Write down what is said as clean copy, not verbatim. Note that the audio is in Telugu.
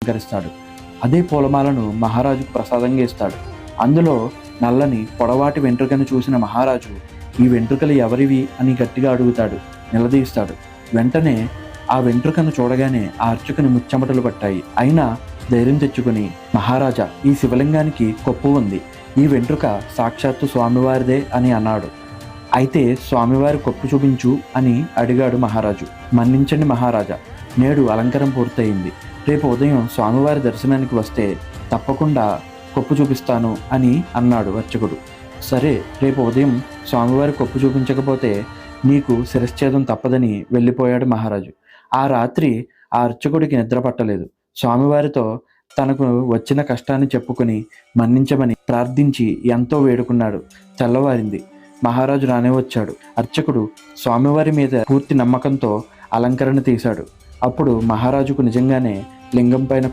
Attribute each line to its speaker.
Speaker 1: అలంకరిస్తాడు. అదే పూలమాలను మహారాజుకు ప్రసాదంగా ఇస్తాడు. అందులో నల్లని పొడవాటి వెంట్రుకను చూసిన మహారాజు ఈ వెంట్రుకలు ఎవరివి అని గట్టిగా అడుగుతాడు, నిలదీస్తాడు. వెంటనే ఆ వెంట్రుకను చూడగానే ఆ అర్చకుని ముచ్చెమటలు పట్టాయి. అయినా ధైర్యం తెచ్చుకుని, మహారాజా, ఈ శివలింగానికి కొప్పు ఉంది, ఈ వెంట్రుక సాక్షాత్తు స్వామివారిదే అని అన్నాడు. అయితే స్వామివారి కొప్పు చూపించు అని అడిగాడు మహారాజు. మన్నించండి మహారాజా, నేడు అలంకారం పూర్తయింది. రేపు ఉదయం స్వామివారి దర్శనానికి వస్తే తప్పకుండా కొప్పు చూపిస్తాను అని అన్నాడు అర్చకుడు. సరే, రేపు ఉదయం స్వామివారి కొప్పు చూపించకపోతే నీకు శిరశ్ఛేదం తప్పదని వెళ్ళిపోయాడు మహారాజు. ఆ రాత్రి ఆ అర్చకుడికి నిద్ర పట్టలేదు. స్వామివారితో తనకు వచ్చిన కష్టాన్ని చెప్పుకొని మన్నించమని ప్రార్థించి ఎంతో వేడుకున్నాడు. తెల్లవారింది. మహారాజు రానే వచ్చాడు. అర్చకుడు స్వామివారి మీద పూర్తి నమ్మకంతో అలంకరణ తీశాడు. అప్పుడు మహారాజుకు నిజంగానే లింగం పైన